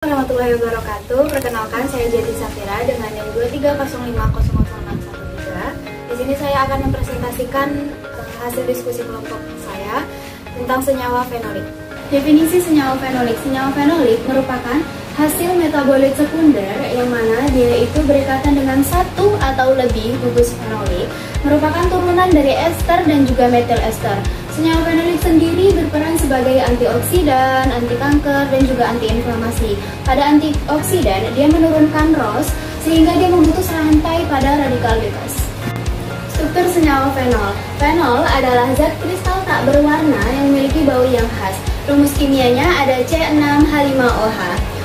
Warahmatullahi wabarakatuh. Perkenalkan, saya Jati Safira dengan NIM 230500613. Di sini saya akan mempresentasikan hasil diskusi kelompok saya tentang senyawa fenolik. Definisi senyawa fenolik. Senyawa fenolik merupakan hasil metabolit sekunder yang mana dia itu berikatan dengan satu atau lebih gugus fenolik, merupakan turunan dari ester dan juga metil ester. Senyawa fenolik sendiri berperan sebagai antioksidan, anti kanker, dan juga antiinflamasi. Pada antioksidan, dia menurunkan ROS sehingga dia memutus rantai pada radikal bebas. Struktur senyawa fenol. Fenol adalah zat kristal tak berwarna yang memiliki bau yang khas. Rumus kimianya ada C6H5OH.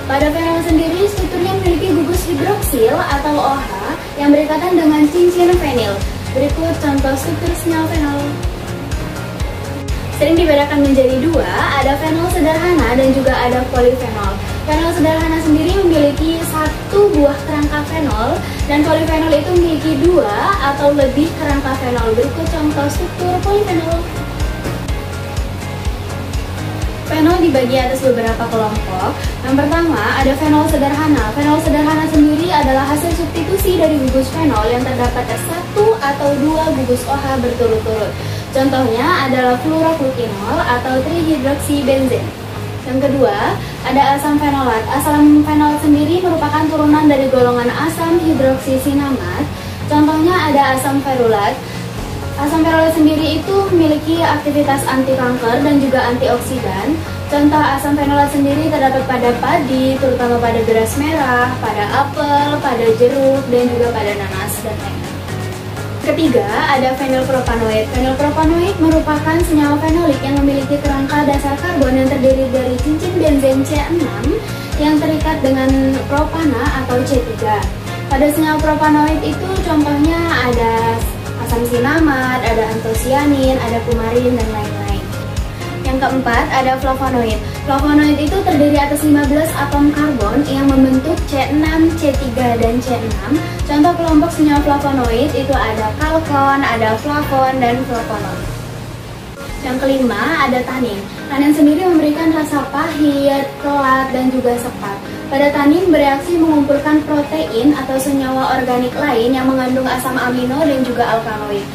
Pada fenol sendiri, strukturnya memiliki gugus hidroksil atau OH yang berikatan dengan cincin fenil. Berikut contoh struktur senyawa fenol. Sering dibedakan menjadi dua, ada fenol sederhana dan juga ada polifenol. Fenol sederhana sendiri memiliki satu buah kerangka fenol dan polifenol itu memiliki dua atau lebih kerangka fenol. Berikut contoh struktur polifenol. Fenol dibagi atas beberapa kelompok. Yang pertama ada fenol sederhana. Fenol sederhana sendiri adalah hasil substitusi dari gugus fenol yang terdapat satu atau dua gugus OH berturut-turut. Contohnya adalah fluoroklukinol atau trihidroksibenzin. Yang kedua, ada asam fenolat. Asam fenol sendiri merupakan turunan dari golongan asam hidroksisinamat. Contohnya ada asam ferulat. Asam ferulat sendiri itu memiliki aktivitas anti kanker dan juga antioksidan. Contoh asam fenolat sendiri terdapat pada padi, terutama pada beras merah, pada apel, pada jeruk, dan juga pada nanas dan lainnya. Ketiga, ada fenilpropanoid. Fenilpropanoid merupakan senyawa fenolik yang memiliki kerangka dasar karbon yang terdiri dari cincin benzen C6 yang terikat dengan propana atau C3. Pada senyawa propanoid itu contohnya ada asam sinamat, ada antosianin, ada kumarin, dan lain-lain. Yang keempat, ada flavonoid. Flavonoid itu terdiri atas 15 atom karbon yang membentuk C6, C3, dan C6. Contoh kelompok senyawa flavonoid itu ada kalkon, ada flavon, dan flavonol. Yang kelima, ada tanin. Tanin sendiri memberikan rasa pahit, kelat, dan juga sepat. Pada tanin bereaksi mengumpulkan protein atau senyawa organik lain yang mengandung asam amino dan juga alkaloid.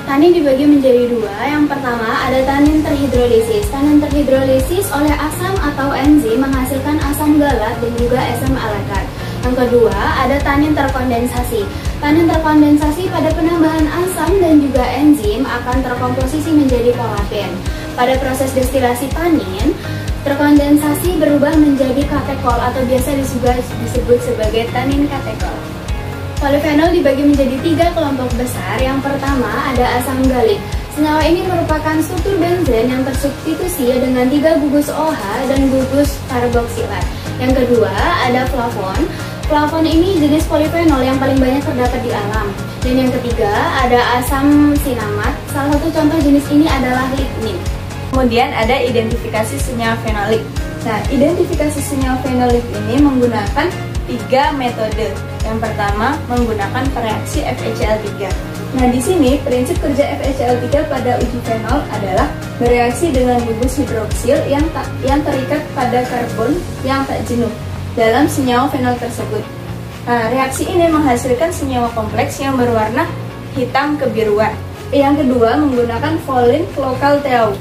Tanin dibagi menjadi dua. Yang pertama ada tanin terhidrolisis. Tanin terhidrolisis oleh asam atau enzim menghasilkan asam galat dan juga asam alekat. Yang kedua ada tanin terkondensasi. Tanin terkondensasi pada penambahan asam dan juga enzim akan terkomposisi menjadi polapen. Pada proses destilasi tanin, terkondensasi berubah menjadi katekol atau biasa disebut sebagai tanin katekol. Polifenol dibagi menjadi tiga kelompok besar. Yang pertama ada asam galik. Senyawa ini merupakan struktur benzen yang tersubstitusi dengan tiga gugus OH dan gugus karboksilat. Yang kedua ada flavon. Flavon ini jenis polifenol yang paling banyak terdapat di alam. Dan yang ketiga ada asam sinamat. Salah satu contoh jenis ini adalah lignin. Kemudian ada identifikasi senyawa fenolik. Nah, identifikasi senyawa fenolik ini menggunakan tiga metode. Yang pertama menggunakan reaksi FeCl3. Nah, di sini prinsip kerja FeCl3 pada uji fenol adalah bereaksi dengan gugus hidroksil yang terikat pada karbon yang tak jenuh dalam senyawa fenol tersebut. Nah, reaksi ini menghasilkan senyawa kompleks yang berwarna hitam kebiruan. Yang kedua menggunakan Volin Clocal TeO.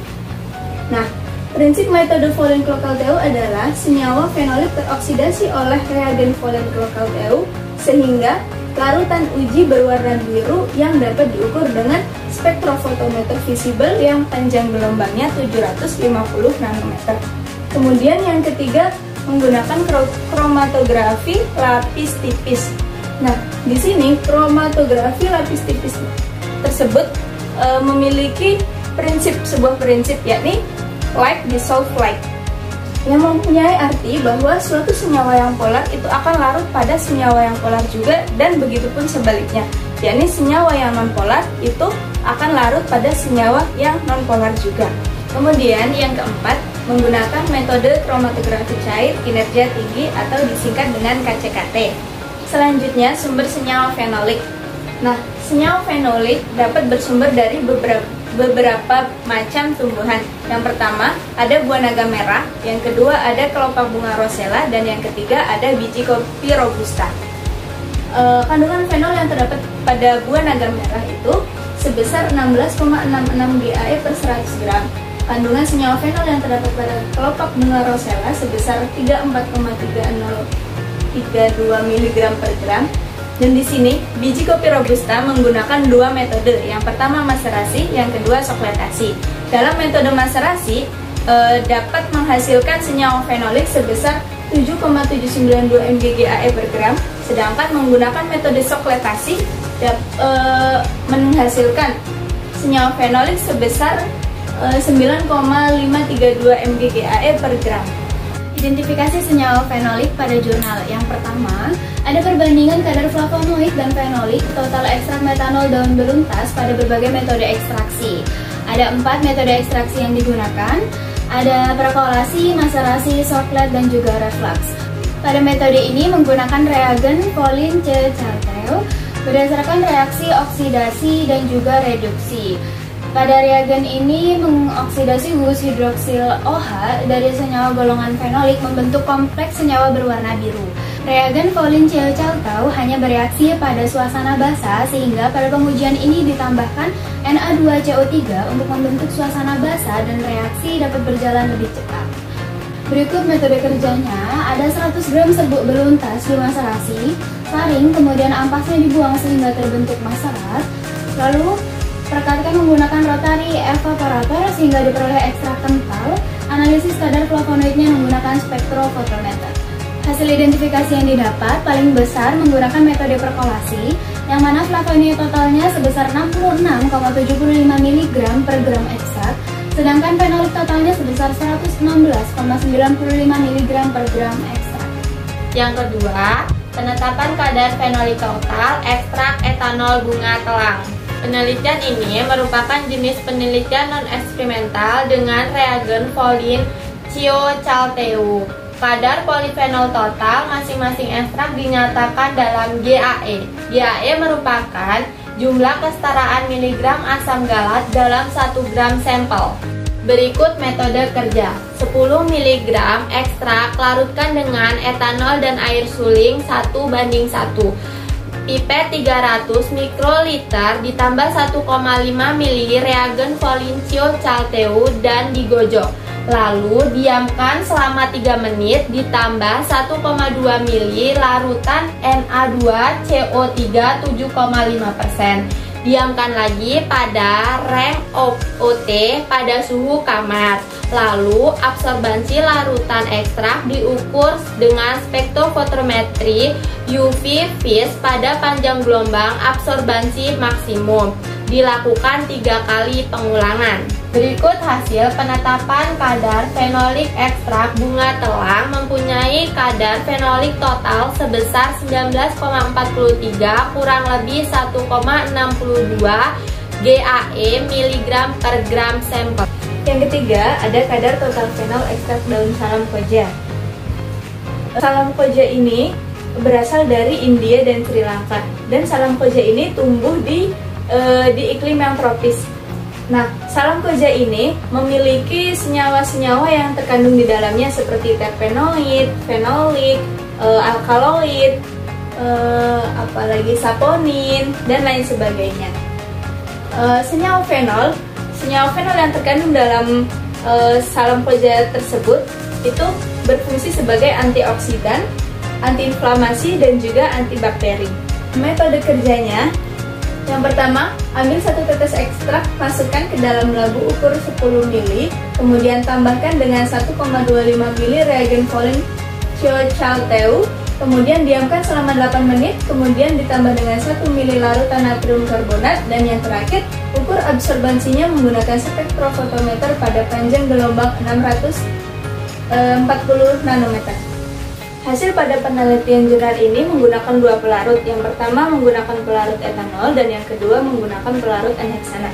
Nah, prinsip metode Volin Clocal TeO adalah senyawa fenolik teroksidasi oleh reagen Volin Clocal TeO sehingga larutan uji berwarna biru yang dapat diukur dengan spektrofotometer visible yang panjang gelombangnya 750 nanometer. Kemudian yang ketiga menggunakan kromatografi lapis tipis. Nah, di sini kromatografi lapis tipis tersebut memiliki sebuah prinsip yakni like dissolve like, yang mempunyai arti bahwa suatu senyawa yang polar itu akan larut pada senyawa yang polar juga, dan begitupun sebaliknya, yakni senyawa yang nonpolar itu akan larut pada senyawa yang nonpolar juga. Kemudian yang keempat menggunakan metode kromatografi cair kinerja tinggi atau disingkat dengan KCKT. Selanjutnya sumber senyawa fenolik. Nah, senyawa fenolik dapat bersumber dari beberapa macam tumbuhan. Yang pertama ada buah naga merah, yang kedua ada kelopak bunga rosella, dan yang ketiga ada biji kopi robusta. Kandungan fenol yang terdapat pada buah naga merah itu sebesar 16,66 GAE per 100 gram. Kandungan senyawa fenol yang terdapat pada kelopak bunga rosella sebesar 34,3032 mg per gram. Dan di sini biji kopi robusta menggunakan dua metode. Yang pertama maserasi, yang kedua sokletasi. Dalam metode maserasi dapat menghasilkan senyawa fenolik sebesar 7,792 mg/GAE per gram, sedangkan menggunakan metode sokletasi menghasilkan senyawa fenolik sebesar 9,532 mg/GAE per gram. Identifikasi senyawa fenolik pada jurnal. Yang pertama, ada perbandingan kadar flavonoid dan fenolik total ekstrak metanol daun beluntas pada berbagai metode ekstraksi. Ada 4 metode ekstraksi yang digunakan. Ada perkolasi, maserasi, soklet, dan juga reflux. Pada metode ini menggunakan reagen Folin C. Chartreux berdasarkan reaksi oksidasi dan juga reduksi. Pada reagen ini mengoksidasi gugus hidroksil OH dari senyawa golongan fenolik membentuk kompleks senyawa berwarna biru. Reagen Folin C. Chartreux hanya bereaksi pada suasana basah, sehingga pada pengujian ini ditambahkan Na2CO3 untuk membentuk suasana basah dan reaksi dapat berjalan lebih cepat. Berikut metode kerjanya. Ada 100 gram serbuk beluntas dimaserasi, saring, kemudian ampasnya dibuang sehingga terbentuk maserat. Lalu perekatkan menggunakan rotary evaporator sehingga diperoleh ekstrak kental. Analisis kadar flavonoidnya menggunakan spektrofotometer. Hasil identifikasi yang didapat paling besar menggunakan metode perkolasi, yang mana flavonoid totalnya sebesar 66,75 mg per gram ekstrak, sedangkan fenolik totalnya sebesar 116,95 mg per gram ekstrak. Yang kedua, penetapan kadar fenolik total ekstrak etanol bunga telang. Penelitian ini merupakan jenis penelitian non-eksperimental dengan reagen Folin C. Chartreux. Kadar polifenol total masing-masing ekstrak dinyatakan dalam GAE. GAE merupakan jumlah kesetaraan miligram asam galat dalam 1 gram sampel. Berikut metode kerja. 10 mg ekstrak larutkan dengan etanol dan air suling 1:1. Pipet 300 mikroliter ditambah 1,5 ml reagen Folin C. Chartreux dan digojok. Lalu diamkan selama 3 menit ditambah 1,2 ml larutan Na2CO3 7,5%. Diamkan lagi pada rem OT pada suhu kamar. Lalu absorbansi larutan ekstrak diukur dengan spektrofotometri UV vis pada panjang gelombang absorbansi maksimum. Dilakukan 3 kali pengulangan. Berikut hasil penetapan kadar fenolik ekstrak bunga telang mempunyai kadar fenolik total sebesar 19,43 kurang lebih 1,62 GAE mg per gram sampel. Yang ketiga ada kadar total fenol ekstrak daun salam koja. Salam koja ini berasal dari India dan Sri Lanka, dan salam koja ini tumbuh di iklim yang tropis. Nah, salam koja ini memiliki senyawa-senyawa yang terkandung di dalamnya seperti terpenoid, fenolik, alkaloid, apalagi saponin, dan lain sebagainya. Senyawa fenol yang terkandung dalam salam koja tersebut itu berfungsi sebagai antioksidan, antiinflamasi, dan juga antibakteri. Metode kerjanya, yang pertama, ambil 1 tetes ekstrak, masukkan ke dalam labu ukur 10 ml, kemudian tambahkan dengan 1,25 ml reagen Folin C. Chartreux, kemudian diamkan selama 8 menit, kemudian ditambah dengan 1 ml larutan natrium karbonat, dan yang terakhir, ukur absorbansinya menggunakan spektrofotometer pada panjang gelombang 640 nanometer. Hasil pada penelitian jurnal ini menggunakan 2 pelarut. Yang pertama menggunakan pelarut etanol dan yang kedua menggunakan pelarut N-heksana.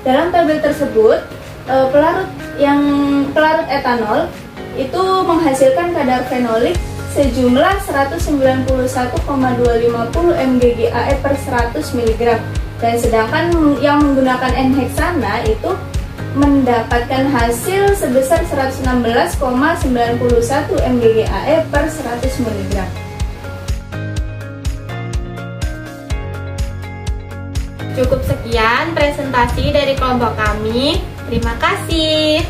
Dalam tabel tersebut, pelarut etanol itu menghasilkan kadar fenolik sejumlah 191,250 mg/GAE per 100 mg. Dan sedangkan yang menggunakan N-heksana itu mendapatkan hasil sebesar 116,91 mgGAE per 100 mg. Cukup sekian presentasi dari kelompok kami. Terima kasih.